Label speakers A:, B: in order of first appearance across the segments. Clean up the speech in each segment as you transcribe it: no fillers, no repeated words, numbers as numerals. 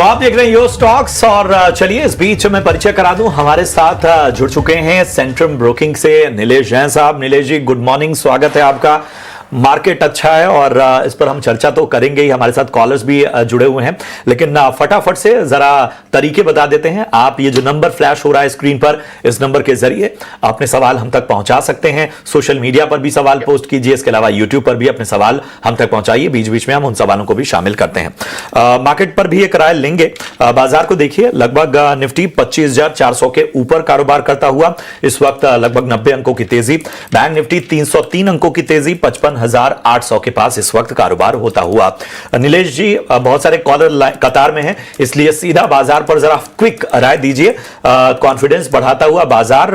A: तो आप देख रहे हैं यो स्टॉक्स और चलिए इस बीच मैं परिचय करा दूं, हमारे साथ जुड़ चुके हैं सेंट्रम ब्रोकिंग से नीलेश जैन साहब। नीलेश जी गुड मॉर्निंग, स्वागत है आपका। मार्केट अच्छा है और इस पर हम चर्चा तो करेंगे ही, हमारे साथ कॉलर्स भी जुड़े हुए हैं, लेकिन फटाफट से जरा तरीके बता देते हैं। आप ये जो नंबर फ्लैश हो रहा है स्क्रीन पर, इस नंबर के जरिए अपने सवाल हम तक पहुंचा सकते हैं। सोशल मीडिया पर भी सवाल पोस्ट कीजिए, इसके अलावा यूट्यूब पर भी अपने सवाल हम तक पहुंचाइए, बीच बीच में हम उन सवालों को भी शामिल करते हैं। मार्केट पर भी एक राय लेंगे। बाजार को देखिए, लगभग निफ्टी 25,400 के ऊपर कारोबार करता हुआ इस वक्त लगभग 90 अंकों की तेजी। बैंक निफ्टी 303 अंकों की तेजी, 55,800 के पास इस वक्त कारोबार होता हुआ। नीलेश जी बहुत सारे कॉलर कतार में हैं, इसलिए सीधा बाजार पर जरा क्विक राय दीजिए। कॉन्फिडेंस बढ़ाता हुआ बाजार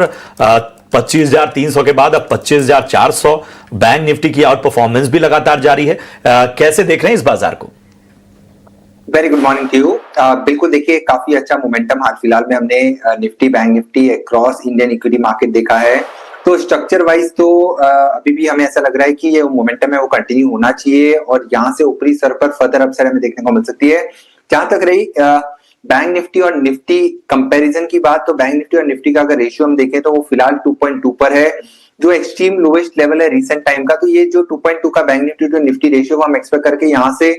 A: 25,300 के बाद अब 25,400, बैंक निफ्टी की आउट परफॉर्मेंस भी लगातार जारी है। कैसे देख रहे हैं इस बाजार को?
B: Very good morning to you. बिल्कुल देखिए, काफी अच्छा मोमेंटम हाल फिलहाल में हमने Nifty bank Nifty across Indian equity market देखा है। तो स्ट्रक्चर वाइज तो अभी भी हमें ऐसा लग रहा है कि ये मोमेंटम है वो कंटिन्यू होना चाहिए और यहाँ से ऊपरी स्तर पर फर्दर अपसाइड हमें देखने को मिल सकती है। जहां तक रही बैंक निफ्टी और निफ्टी कंपैरिजन की बात, तो बैंक निफ्टी और निफ्टी का अगर रेशियो हम देखें तो वो फिलहाल 2.2 पर है, जो एक्सट्रीम लोएस्ट लेवल है रिसेंट टाइम का। तो ये जो 2.2 का bank Nifty to Nifty ratio हम एक्सपेक्ट करके यहाँ से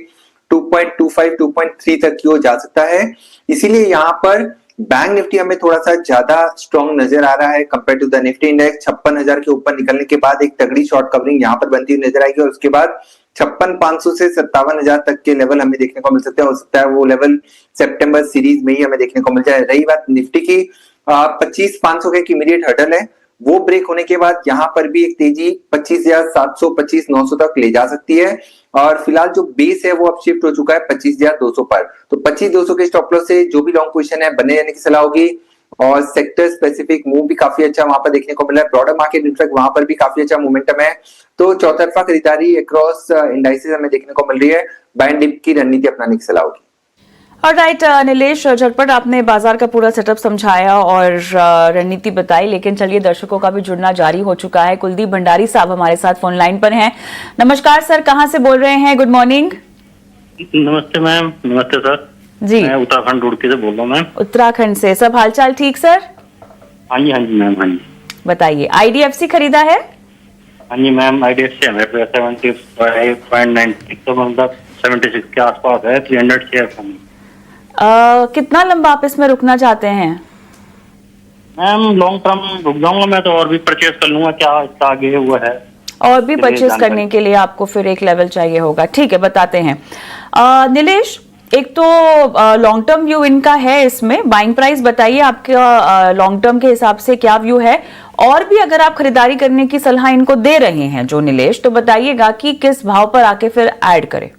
B: 2.25 2.3 तक की ओर जा सकता है। इसीलिए यहाँ पर बैंक निफ्टी हमें थोड़ा सा ज्यादा स्ट्रॉन्ग नजर आ रहा है compare to the Nifty index. 56,000 के ऊपर निकलने के बाद एक तगड़ी शॉर्ट कवरिंग यहाँ पर बनती हुई नजर आएगी और उसके बाद 56,500 से 57,000 तक के लेवल हमें देखने को मिल सकते हैं। हो सकता है वो लेवल सितंबर सीरीज में ही हमें देखने को मिल जाए। रही बात निफ्टी की, 25,500 के इमीडिएट हर्डल है, वो ब्रेक होने के बाद यहाँ पर भी एक तेजी 25,700 25,900 तक ले जा सकती है। और फिलहाल जो बेस है वो अब शिफ्ट हो चुका है 25,200 पर। तो 25,200 के स्टॉप लॉस से जो भी लॉन्ग पोजीशन है बने रहने की सलाह होगी। और सेक्टर स्पेसिफिक मूव भी काफी अच्छा वहां पर देखने को मिला है। ब्रॉडर मार्केट इनफैक्ट वहां पर भी काफी अच्छा मोमेंटम है। तो चौतरफा खरीदारी अक्रॉस इंडाइसेस हमें देखने को मिल रही है। बाय एंड डिप की रणनीति अपनाने की सलाह होगी।
C: ऑलराइट नीलेश, झटपट आपने बाजार का पूरा सेटअप समझाया और रणनीति बताई, लेकिन चलिए दर्शकों का भी जुड़ना जारी हो चुका है। कुलदीप भंडारी साहब हमारे साथ फोन लाइन पर हैं। नमस्कार सर, कहां से बोल रहे हैं? Good morning.
D: नमस्ते मैम। नमस्ते सर
C: जी,
D: मैं उत्तराखंड रुड़की से बोल रहा हूँ मैम।
C: उत्तराखंड से। सब हालचाल ठीक सर?
D: हाँ जी मैम। हाँ जी
C: बताइए, आईडीएफसी खरीदा है?
D: हाँ जी मैम, आईडीएफसी हमें 75.96 तो मतलब 76 के आसपास है। 300 शेयर।
C: कितना लंबा आप इसमें रुकना चाहते हैं?
D: मैम लॉन्ग टर्म रुक जाऊंगा मैं तो, और भी परचेज कर लूंगा। क्या इसका आगे हुआ है
C: और भी परचेज करने के लिए आपको फिर एक लेवल चाहिए होगा। ठीक है, बताते हैं। नीलेश, एक तो लॉन्ग टर्म व्यू इनका है, इसमें बाइंग प्राइस बताइए आपका लॉन्ग टर्म के हिसाब से क्या व्यू है, और भी अगर आप खरीदारी करने की सलाह इनको दे रहे हैं जो नीलेश, तो बताइएगा कि किस भाव पर आके फिर ऐड करें।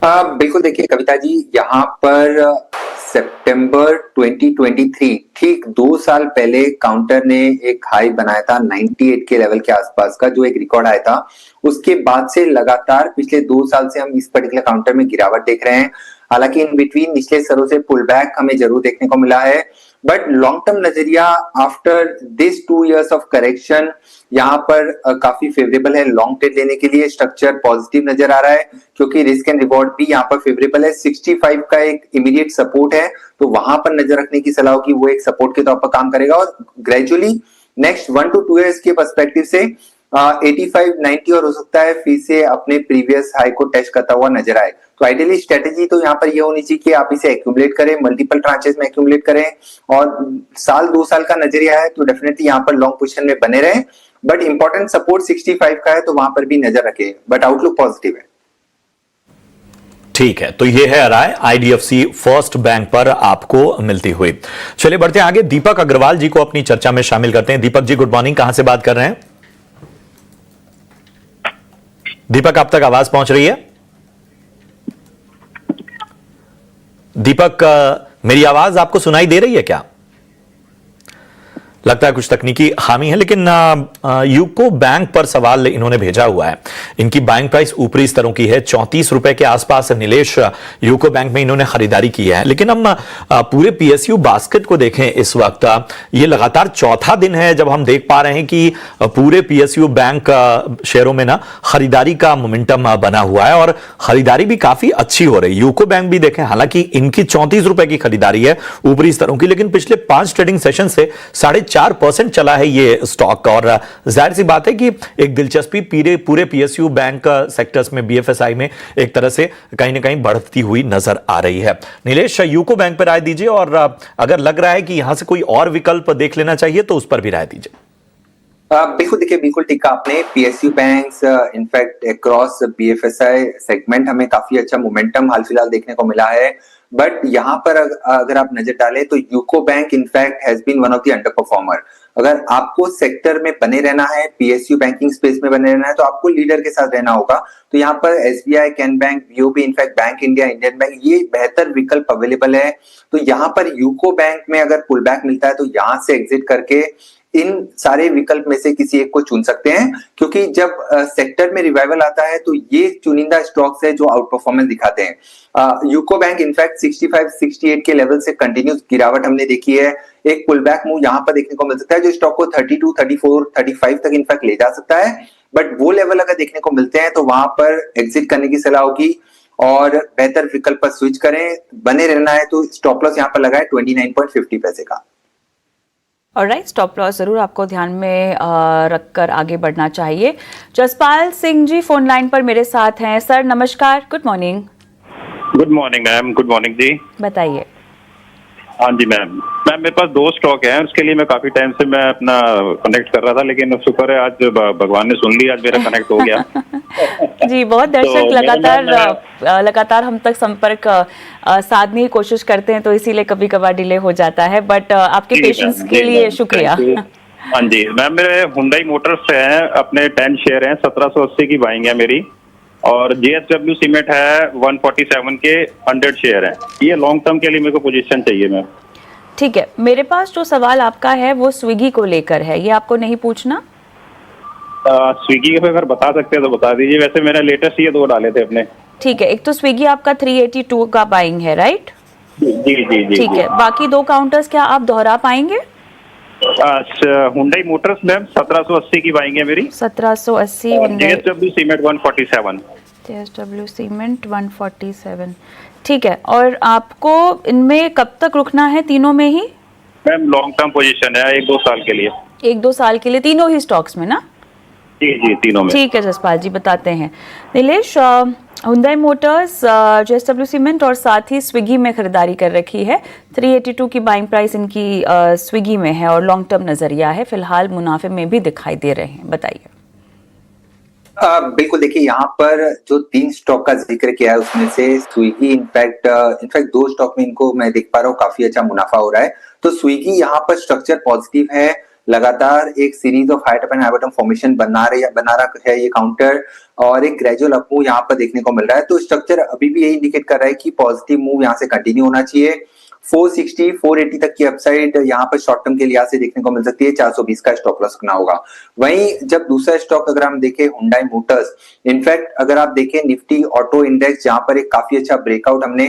B: बिल्कुल देखिए कविता जी, यहाँ पर सितंबर 2023 ठीक 2 साल पहले काउंटर ने एक हाई बनाया था 98 के लेवल के आसपास का, जो एक रिकॉर्ड आया था। उसके बाद से लगातार पिछले 2 साल से हम इस पर्टिकुलर काउंटर में गिरावट देख रहे हैं। हालांकि इन बिटवीन निचले स्तरों से पुल बैक हमें जरूर देखने को मिला है, बट लॉन्ग टर्म नजरिया after this 2 years of correction यहाँ पर काफी फेवरेबल है लॉन्ग ट्रेड लेने के लिए। स्ट्रक्चर पॉजिटिव नजर आ रहा है क्योंकि रिस्क एंड रिवॉर्ड भी यहाँ पर फेवरेबल है। 65 का एक इमीडिएट सपोर्ट है, तो वहां पर नजर रखने की सलाह होगी, वो एक सपोर्ट के तौर पर काम करेगा और ग्रेजुअली नेक्स्ट 1 to 2 years के पर्सपेक्टिव से 85 90 और हो सकता है फिर से अपने प्रीवियस हाई को टेस्ट करता हुआ नजर आए। तो आइडियली स्ट्रेटेजी तो यहाँ पर ये होनी चाहिए कि आप इसे एक्यूमुलेट करें, मल्टीपल ट्रांचेस में एक्यूमुलेट करें, और साल 2 साल का नजरिया है तो डेफिनेटली यहाँ पर लॉन्ग पोजीशन में बने रहें। बट इंपॉर्टेंट सपोर्ट 65 का है, तो वहां पर भी नजर रखें, बट आउटलुक पॉजिटिव है।
A: ठीक है, तो ये है राय आईडीएफसी फर्स्ट बैंक पर आपको मिलती हुई। चलिए बढ़ते हैं आगे, दीपक अग्रवाल जी को अपनी चर्चा में शामिल करते हैं। दीपक जी गुड मॉर्निंग, कहां से बात कर रहे हैं? दीपक, आप तक आवाज पहुंच रही है? दीपक, मेरी आवाज आपको सुनाई दे रही है क्या? लगता है कुछ तकनीकी खामी है, लेकिन यूको बैंक पर सवाल इन्होंने भेजा हुआ है। इनकी बाइंग प्राइस ऊपरी स्तरों की है, 34 रुपए के आसपास नीलेश यूको बैंक में इन्होंने खरीदारी की है। लेकिन हम पूरे पीएसयू बास्केट को देखें इस वक्त, ये लगातार चौथा दिन है जब हम देख पा रहे हैं कि पूरे पीएसयू बैंक शेयरों में ना खरीदारी का मोमेंटम बना हुआ है और खरीदारी भी काफी अच्छी हो रही है। यूको बैंक भी देखें, हालांकि इनकी 34 रुपए की खरीदारी है ऊपरी स्तरों की, लेकिन पिछले 5 ट्रेडिंग सेशन से 4.5% चला है ये स्टॉक। और जाहिर सी बात है कि एक दिलचस्पी पूरे पीएसयू बैंक सेक्टर्स में, बीएफएसआई में एक तरह से कहीं ना कहीं बढ़ती हुई नजर आ रही है। नीलेश, यूको बैंक पर राय दीजिए, और अगर लग रहा है कि यहां से कोई और विकल्प देख लेना चाहिए तो उस पर भी राय दीजिए।
B: बिल्कुल, देखिए बिल्कुल ठीक कहा आपने। PSU banks in fact across BFSI segment हमें काफी अच्छा मोमेंटम हाल फिलहाल देखने को मिला है। बट यहाँ पर अगर आप नजर डालें तो UCO bank in fact has been one of the underperformer. अगर आपको सेक्टर में बने रहना है, पीएसयू बैंकिंग स्पेस में बने रहना है, तो आपको लीडर के साथ रहना होगा। तो यहाँ पर SBI, can bank, BOB, in fact bank India, Indian bank, ये बेहतर विकल्प अवेलेबल है। तो यहाँ पर यूको बैंक में अगर पुल बैक मिलता है तो यहाँ से एग्जिट करके इन सारे विकल्प में से किसी एक को चुन सकते हैं, क्योंकि जब सेक्टर में रिवाइवल आता है तो ये चुनिंदा स्टॉक्स है जो आउट परफॉर्मेंस दिखाते हैं। यूको बैंक इनफैक्ट 65-68 के लेवल से कंटिन्यूस गिरावट हमने देखी है। एक पुल बैक मूव यहाँ पर देखने को मिल सकता है जो स्टॉक को 32, 34, 35 तक इनफैक्ट ले जा सकता है। बट वो लेवल अगर देखने को मिलते हैं तो वहां पर एग्जिट करने की सलाह होगी और बेहतर विकल्प पर स्विच करें। बने रहना है तो स्टॉप लॉस यहाँ पर लगाए 29.50 पैसे का।
C: ऑलराइट, स्टॉप लॉस जरूर आपको ध्यान में रखकर आगे बढ़ना चाहिए। जसपाल सिंह जी फोन लाइन पर मेरे साथ हैं। सर नमस्कार, good morning.
E: Good morning ma'am. Good morning ji.
C: बताइए।
E: हाँ जी मैम, मेरे पास 2 स्टॉक हैं, उसके लिए मैं काफी टाइम से मैं अपना कनेक्ट कर रहा था, लेकिन शुक्र है आज भगवान ने सुन लिया, आज मेरा कनेक्ट हो गया।
C: जी, बहुत दर्शक लगातार हम तक संपर्क साधने की कोशिश करते हैं, तो इसीलिए कभी कभार डिले हो जाता है, बट आपके पेशेंस के लिए शुक्रिया।
E: हाँ जी मैम, मेरे हुंडई मोटर्स हैं, अपने 10 शेयर हैं, 1780 की बाइंग है मेरी, और जेएसडब्ल्यू सीमेंट है 147 के 100 शेयर है। ये लॉन्ग टर्म के लिए मेरे को पोजीशन चाहिए मैम।
C: ठीक है, मेरे पास जो सवाल आपका है वो स्विगी को लेकर है, ये आपको नहीं पूछना?
E: स्विगी पे अगर बता सकते हैं तो बता दीजिए। वैसे मैंने लेटेस्ट ये 2 डाले थे अपने।
C: ठीक है, एक तो स्विगी आपका 382 का बाइंग है, राइट?
E: जी जी जी।
C: ठीक है, बाकी 2 काउंटर्स क्या आप दोहरा पाएंगे?
E: हुंडई मोटर्स मैम 1780 की बाइंग है मेरी।
C: 1780।
E: JSW cement 147।
C: JSW cement 147। ठीक है, और आपको इनमें कब तक रुकना है, तीनों में ही?
E: मैम लॉन्ग टर्म पोजीशन है, 1-2 साल के लिए।
C: 1-2 साल के लिए तीनों ही स्टॉक्स में ना?
E: जी जी, तीनों में।
C: ठीक है जसपाल जी, बताते हैं। Nilesh, Hyundai Motors, JSW cement और साथ ही स्विगी में खरीदारी कर रखी है। 382 की बाइंग प्राइस इनकी स्विगी में है और लॉन्ग टर्म नजरिया है, फिलहाल मुनाफे में भी दिखाई दे रहे हैं, बताइए।
B: बिल्कुल, देखिए यहाँ पर जो 3 स्टॉक का जिक्र किया है उसमें से स्विगी इनफैक्ट 2 स्टॉक में इनको मैं देख पा रहा हूँ काफी अच्छा मुनाफा हो रहा है। तो स्विगी यहाँ पर स्ट्रक्चर पॉजिटिव है, लगातार एक series of high top and high bottom formation बना रहा है ये काउंटर, और एक ग्रेजुअल अप मूव यहाँ पर देखने को मिल रहा है। तो स्ट्रक्चर अभी भी यही इंडिकेट कर रहा है कि पॉजिटिव मूव यहाँ से कंटिन्यू होना चाहिए। 460, 480 तक की अपसाइड यहाँ पर शॉर्ट टर्म के लिहाज से देखने को मिल सकती है। 420 का स्टॉप लॉस रखना होगा। वहीं जब दूसरा स्टॉक अगर हम देखें हुंडई मोटर्स, इनफैक्ट अगर आप देखें निफ्टी ऑटो इंडेक्स, जहां पर एक काफी अच्छा ब्रेकआउट हमने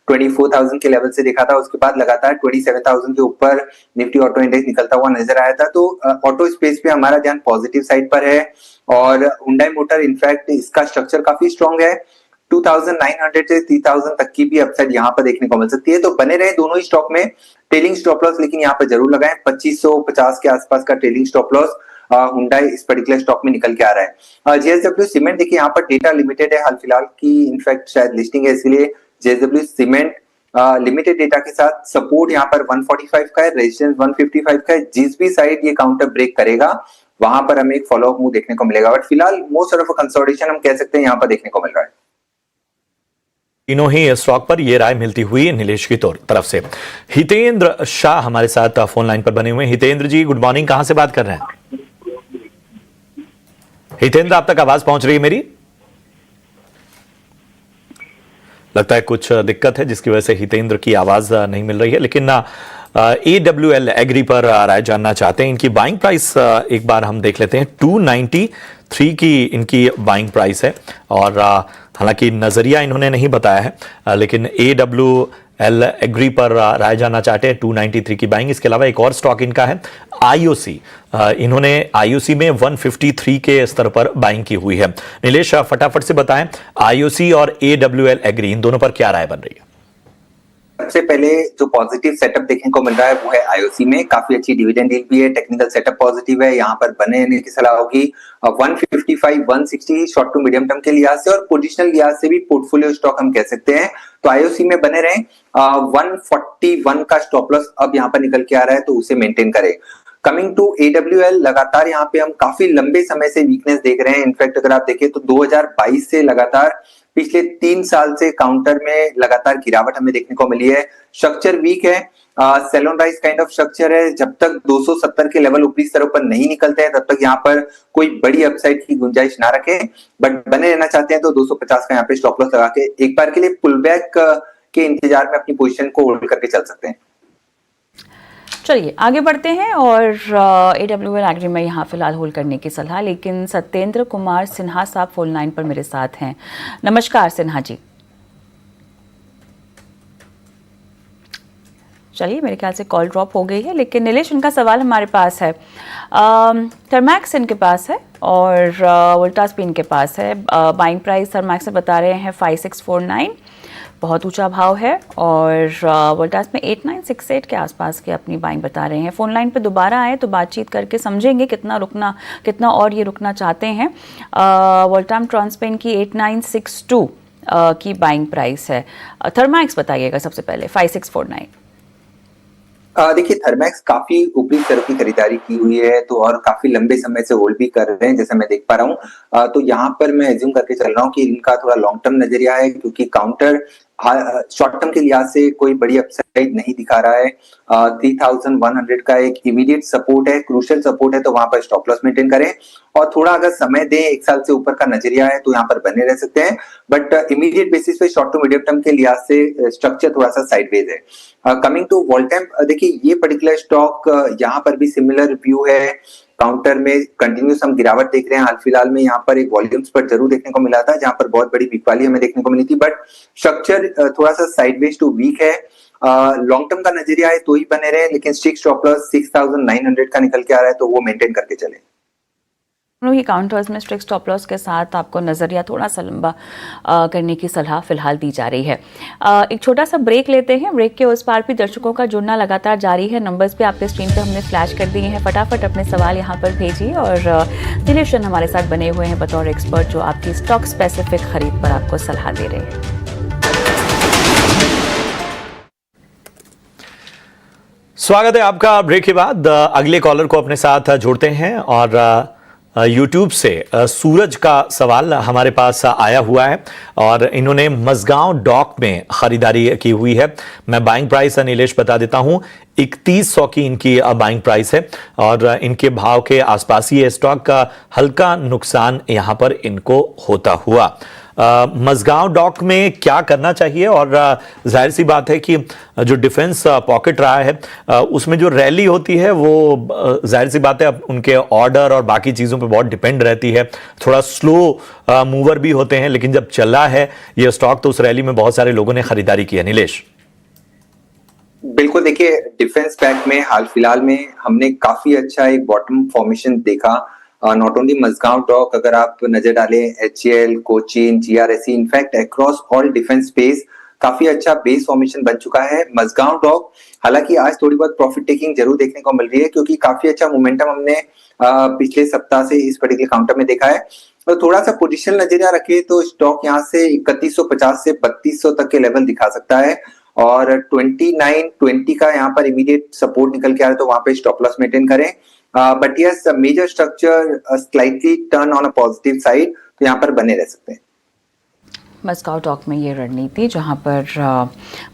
B: 24,000 के लेवल से देखा था, उसके बाद लगातार 27,000 के ऊपर निफ्टी ऑटो इंडेक्स निकलता हुआ नजर आया था। तो ऑटो स्पेस पे हमारा ध्यान पॉजिटिव साइड पर है, और हुंडई मोटर इनफैक्ट इसका स्ट्रक्चर काफी स्ट्रॉन्ग है। 2,900 से 3,000 तक की भी अपसाइड यहाँ पर देखने को मिल सकती है। तो बने रहे दोनों ही स्टॉक में। ट्रेलिंग स्टॉप लॉस लेकिन यहाँ पर जरूर लगाएं, 2550 के आसपास का ट्रेलिंग स्टॉप लॉस हुंडई इस पर्टिकुलर स्टॉक में निकल के आ रहा है। जेएसडब्ल्यू सीमेंट देखिए यहाँ पर डेटा लिमिटेड है हाल फिलहाल की, इनफैक्ट शायद लिस्टिंग है, इसलिए जेएसडब्ल्यू सीमेंट लिमिटेड डेटा के साथ सपोर्ट यहाँ पर 145 का है, रेजिस्टेंस 155 का है। जिस भी साइड ये काउंटर ब्रेक करेगा वहां पर हमें एक फॉलोअप मूव देखने को मिलेगा। बट फिलहाल मोस्ट ऑफ कंसोलिडेशन हम कह सकते हैं यहाँ पर देखने को मिल रहा है।
A: तीनों ही स्टॉक पर यह राय मिलती हुई नीलेश की तरफ से। हितेंद्र शाह हमारे साथ फोन लाइन पर बने हुए हैं। हितेंद्र जी गुड मॉर्निंग, कहां से बात कर रहे हैं? हितेंद्र, आप तक आवाज पहुंच रही है मेरी? लगता है कुछ दिक्कत है जिसकी वजह से हितेंद्र की आवाज नहीं मिल रही है, लेकिन AWL एग्री पर राय जानना चाहते हैं। इनकी बाइंग प्राइस एक बार हम देख लेते हैं। 293 की इनकी बाइंग प्राइस है और हालांकि नजरिया इन्होंने नहीं बताया है, लेकिन AWL एग्री पर राय जानना चाहते हैं। 293 की बाइंग। इसके अलावा एक और स्टॉक इनका है IOC। इन्होंने IOC में 153 के स्तर पर बाइंग की हुई है। नीलेश, फटाफट से बताएं IOC और AWL एग्री इन दोनों पर क्या राय बन रही है?
B: सबसे पहले जो पॉजिटिव सेटअप देखने को मिल रहा है वो है IOC में। काफी अच्छी डिविडेंड डील भी है, टेक्निकल सेटअप पॉजिटिव है, यहाँ पर बने रहने की सलाह होगी। 155 160 शॉर्ट टू मीडियम टर्म के लिहाज से और पोजिशनल लिहाज से भी पोर्टफोलियो स्टॉक हम कह सकते हैं। तो IOC में बने रहें। 141 का स्टॉप लॉस अब यहाँ पर निकल के आ रहा है, तो उसे मेंटेन करें। कमिंग टू AWL, लगातार यहाँ पे हम काफी लंबे समय से वीकनेस देख रहे हैं। इनफैक्ट अगर आप देखें तो 2022 से लगातार पिछले 3 साल से काउंटर में लगातार गिरावट हमें देखने को मिली है। स्ट्रक्चर वीक है, sell on rise kind of structure है। जब तक 270 के लेवल ऊपरी स्तरों पर नहीं निकलते हैं तब तक यहाँ पर कोई बड़ी अपसाइड की गुंजाइश ना रखें, बट बने रहना चाहते हैं तो 250 का यहाँ पे स्टॉप लॉस लगा के एक बार के लिए पुल बैक के इंतजार में अपनी पोजीशन को होल्ड करके चल सकते हैं।
C: चलिए आगे बढ़ते हैं और AWL एग्री में यहाँ फिलहाल होल्ड करने की सलाह, लेकिन सत्येंद्र कुमार सिन्हा साहब फोन लाइन पर मेरे साथ हैं। नमस्कार सिन्हा जी। चलिए मेरे ख्याल से कॉल ड्रॉप हो गई है, लेकिन नीलेश इनका सवाल हमारे पास है। थर्मैक्स इनके पास है और वोल्टास भी इनके पास है। बाइंग प्राइस थर्मैक्स में बता रहे हैं 5649, बहुत ऊंचा भाव है, और वोल्टास में 8968 के आसपास की अपनी बाइंग बता रहे हैं। फोन लाइन पे दोबारा आए तो बातचीत करके समझेंगे कितना और ये रुकना चाहते हैं। वोल्टाम ट्रांसपेन की 8962 की बाइंग प्राइस है। थर्मैक्स बताइएगा सबसे पहले 5649।
B: देखिए थर्मैक्स काफी ऊपरी स्तर की खरीदारी की हुई है तो और काफी लंबे समय से होल्ड भी कर रहे हैं जैसा मैं देख पा रहा हूँ। तो यहाँ पर मैं एज्यूम करके चल रहा हूँ कि इनका थोड़ा लॉन्ग टर्म नजरिया है, क्योंकि काउंटर शॉर्ट टर्म के लिहाज से कोई बड़ी अपसाइड नहीं दिखा रहा है। 3100 का एक इमीडिएट सपोर्ट है, क्रूशियल सपोर्ट है, तो वहां पर स्टॉप लॉस मेंटेन करें और थोड़ा अगर समय दें, 1 साल से ऊपर का नजरिया है तो यहाँ पर बने रह सकते हैं, बट इमीडिएट बेसिस पे शॉर्ट टू मीडियम टर्म के लिहाज से स्ट्रक्चर थोड़ा सा साइडवेज है। कमिंग टू वोल्टेम, देखिए ये पर्टिकुलर स्टॉक यहाँ पर भी सिमिलर व्यू है। काउंटर में कंटिन्यूस हम गिरावट देख रहे हैं। हाल फिलहाल में यहाँ पर एक वॉल्यूम्स पर जरूर देखने को मिला था जहां पर बहुत बड़ी बिकवाली हमें देखने को मिली थी, बट स्ट्रक्चर थोड़ा सा साइडवेज टू वीक है। लॉन्ग टर्म का नजरिया है तो ही बने रहे, लेकिन स्ट्रिक्ट स्टॉप लॉस 6900 का निकल के आ रहा है तो वो मेंटेन करके चले।
C: ये काउंटर्स में स्ट्रिक्ट स्टॉप लॉस के साथ आपको नज़रिया थोड़ा सा लंबा करने की सलाह फिलहाल दी जा रही है। एक छोटा सा ब्रेक लेते हैं। ब्रेक के उस पार भी दर्शकों का जुड़ना लगातार जारी है। नंबर्स भी आपके स्क्रीन पे हमने फ्लैश कर दिए हैं। फटाफट अपने सवाल यहाँ पर भेजिए और नीलेश हमारे साथ बने हुए हैं बतौर एक्सपर्ट, जो आपकी स्टॉक स्पेसिफिक खरीद पर आपको सलाह दे रहे हैं।
A: स्वागत है आपका ब्रेक के बाद। अगले कॉलर को अपने साथ जोड़ते हैं और YouTube से सूरज का सवाल हमारे पास आया हुआ है और इन्होंने मजगांव डॉक में खरीदारी की हुई है। मैं बाइंग प्राइस नीलेश बता देता हूं, 3100 की इनकी बाइंग प्राइस है और इनके भाव के आसपास ही स्टॉक का हल्का नुकसान यहां पर इनको होता हुआ। मजगांव डॉक में क्या करना चाहिए, और जाहिर सी बात है कि जो डिफेंस पॉकेट रहा है उसमें जो रैली होती है वो जाहिर सी बात है उनके ऑर्डर और बाकी चीज़ों पे बहुत डिपेंड रहती है। थोड़ा स्लो मूवर भी होते हैं, लेकिन जब चला है ये स्टॉक तो उस रैली में बहुत सारे लोगों ने खरीदारी की है। नीलेश
B: बिल्कुल, देखिए डिफेंस पैक में हाल फिलहाल में हमने काफी अच्छा एक बॉटम फॉर्मेशन देखा। नॉट ओनली मजगांव डॉक, अगर आप नजर डालें HAL, Cochin, GRSE, in fact across all defence space काफी अच्छा बेस फॉर्मेशन बन चुका है। मजगांव डॉक हालांकि आज थोड़ी बहुत प्रॉफिट टेकिंग जरूर देखने को मिल रही है, क्योंकि काफी अच्छा मोमेंटम हमने पिछले सप्ताह से इस पर्टिकुलर काउंटर में देखा है। तो थोड़ा सा पोजिशन नजरिया रखे तो स्टॉक यहाँ से 3150 से 3200 तक के लेवल दिखा सकता है और 2920 का यहाँ पर इमीडिएट सपोर्ट निकल के आ रहा है तो वहां पे स्टॉप लॉस मेंटेन करें। But yes, major structure slightly turn on a positive side, तो यहाँ पर बने रह सकते हैं।
C: मस्काउ डॉक में ये रणनीति जहां पर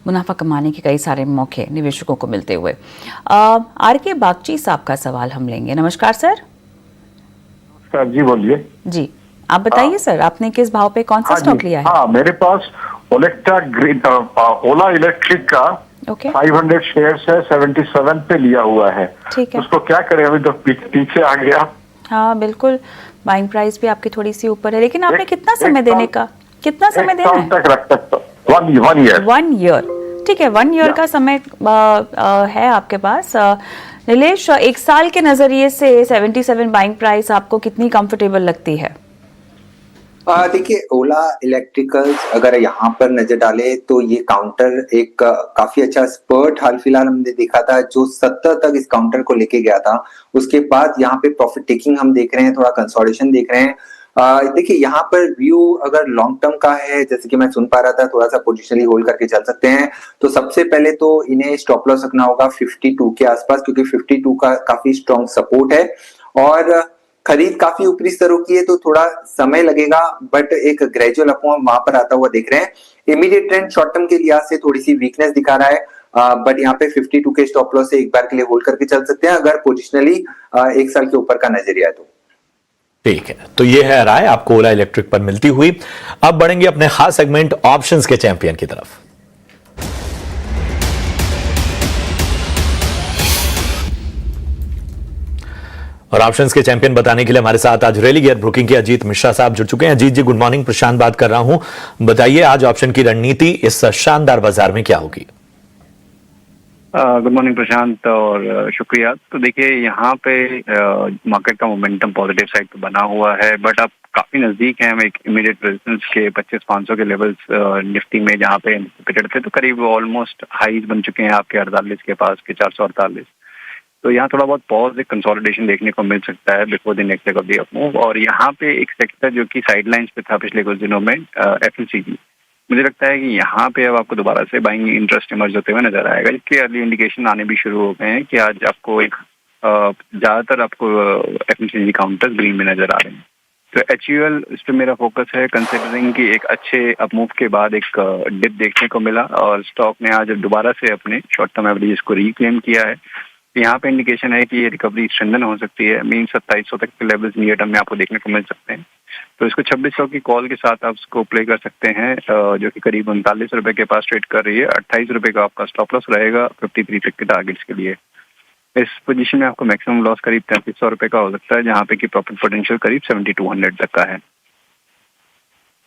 C: मुनाफा कमाने के कई सारे मौके निवेशकों को मिलते हुए। RK बागची साहब का सवाल हम लेंगे। नमस्कार सर।
F: सर जी बोलिए।
C: जी आप बताइए सर, आपने किस भाव पे कौन सा स्टॉक लिया है?
F: हाँ, मेरे पास ओला इलेक्ट्रिक का
C: ओके
F: 500 शेयर्स है, 77 पे लिया हुआ है।
C: ठीक है।
F: उसको क्या करें, अभी तो पीछे आ गया।
C: हाँ बिल्कुल, बाइंग प्राइस भी आपकी थोड़ी सी ऊपर है, लेकिन आपने कितना समय
F: एक
C: देने
F: साल-
C: का, कितना समय
F: एक
C: देना
F: साल
C: है?
F: तक रख सकता हूं। 1 ईयर।
C: 1 ईयर, ठीक है, 1 ईयर का समय है आपके पास। नीलेश, एक साल के नजरिए से 77 बाइंग प्राइस आपको कितनी कंफर्टेबल लगती है?
B: देखिए, ओला इलेक्ट्रिकल्स अगर यहाँ पर नजर डाले तो ये काउंटर एक काफी अच्छा स्पर्ट हाल फिलहाल हमने देखा था, जो 70 तक इस काउंटर को लेके गया था। उसके बाद यहाँ पे प्रॉफिट टेकिंग हम देख रहे हैं, थोड़ा कंसोलिडेशन देख रहे हैं। देखिए, यहाँ पर व्यू अगर लॉन्ग टर्म का है, जैसे कि मैं सुन पा रहा था, थोड़ा सा पोजिशनली होल्ड करके चल सकते हैं। तो सबसे पहले तो इन्हें स्टॉप लॉस रखना होगा 52 के आसपास, क्योंकि 52 का काफी स्ट्रॉन्ग सपोर्ट है और खरीद काफी ऊपरी स्तरों की है, तो थोड़ा समय लगेगा, बट एक ग्रेजुअल अपमूव वहां पर आता हुआ देख रहे हैं। इमीडिएट ट्रेंड शॉर्ट टर्म के लिहाज से थोड़ी सी वीकनेस दिखा रहा है, बट यहाँ पे 52 के स्टॉप लॉस से एक बार के लिए होल्ड करके चल सकते हैं, अगर पोजिशनली 1 साल के ऊपर का नजरिया है तो।
A: ठीक है, तो ये है राय आपको ओला इलेक्ट्रिक पर मिलती हुई। अब बढ़ेंगे अपने खास सेगमेंट ऑप्शंस के चैंपियन की तरफ। और ऑप्शंस के चैंपियन बताने के लिए हमारे साथ आज रैली गियर ब्रोकिंग के अजीत मिश्रा साहब जुड़ चुके हैं। अजीत जी गुड मॉर्निंग, प्रशांत बात कर रहा हूं। बताइए आज ऑप्शन की रणनीति इस शानदार बाजार में क्या होगी?
G: गुड मॉर्निंग प्रशांत और शुक्रिया। तो देखिए यहाँ पे मार्केट का मोमेंटम पॉजिटिव साइड पे बना हुआ है, बट आप काफी नजदीक हैं हम एक इमीडिएट रेजिस्टेंस के 25,500 के लेवल्स निफ्टी में, जहाँ पे एंटिसिपेटेड थे, तो करीब ऑलमोस्ट हाईज बन चुके हैं आपके 48 के पास के 448। तो यहाँ थोड़ा बहुत पॉज, एक कंसोलिडेशन देखने को मिल सकता है before the next leg of the up move. और यहाँ पे एक सेक्टर जो कि साइडलाइंस पे था पिछले कुछ दिनों में, FMCG, मुझे लगता है कि यहाँ पे अब आपको दोबारा से बाइंग इंटरेस्ट इमर्ज होते हुए नजर आएगा, जिसके अर्ली इंडिकेशन आने भी शुरू हो गए हैं कि आज आपको एक ज्यादातर आपको FMCG काउंटर्स ग्रीन में नजर आ रहे हैं। तो HUL इस पे मेरा फोकस है, कंसिडरिंग कि एक अच्छे अपमूव के बाद एक डिप देखने को मिला और स्टॉक ने आज दोबारा से अपने शॉर्ट टर्म एवरेज को रिक्लेम किया है। तो यहाँ पे इंडिकेशन है कि ये रिकवरी स्ट्रेंथन हो सकती है, मीन 2700 तक के लेवल्स नियर टर्म में आपको देखने को मिल सकते हैं। तो इसको 2600 की कॉल के साथ आप इसको प्ले कर सकते हैं, जो कि करीब 39 रुपए के पास ट्रेड कर रही है। 28 रुपए का आपका स्टॉप लॉस रहेगा 53 तक के टारगेट्स के लिए। इस पोजीशन में आपको मैक्सिमम लॉस करीब 3300 रुपए का हो सकता है, जहाँ पे कि प्रॉफिट पोटेंशियल करीब 7200 तक का है।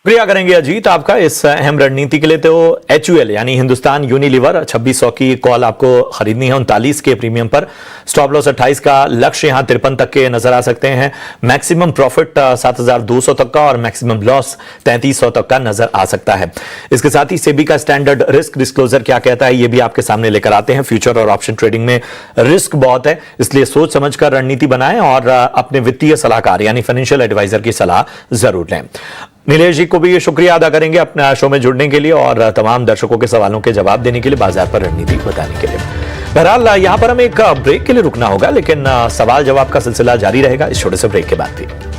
A: शुक्रिया करेंगे अजीत आपका इस अहम रणनीति के लिए। तो HUL यानी हिंदुस्तान यूनिलीवर 2600 की कॉल आपको खरीदनी है 39 के प्रीमियम पर। स्टॉप लॉस 28 का, लक्ष्य यहां 53 तक के नजर आ सकते हैं। मैक्सिमम प्रॉफिट 7200 तक का और मैक्सिमम लॉस 3300 तक का नजर आ सकता है। इसके साथ ही सेबी का स्टैंडर्ड रिस्क डिस्क्लोजर क्या कहता है, यह भी आपके सामने लेकर आते हैं। फ्यूचर और ऑप्शन ट्रेडिंग में रिस्क बहुत है, इसलिए सोच समझकर रणनीति बनाएं और अपने वित्तीय सलाहकार यानी फाइनेंशियल एडवाइजर की सलाह जरूर लें। नीलेश जी को भी ये शुक्रिया अदा करेंगे अपने शो में जुड़ने के लिए और तमाम दर्शकों के सवालों के जवाब देने के लिए, बाजार पर रणनीति बताने के लिए। बहरहाल यहां पर हमें एक ब्रेक के लिए रुकना होगा, लेकिन सवाल जवाब का सिलसिला जारी रहेगा इस छोटे से ब्रेक के बाद भी।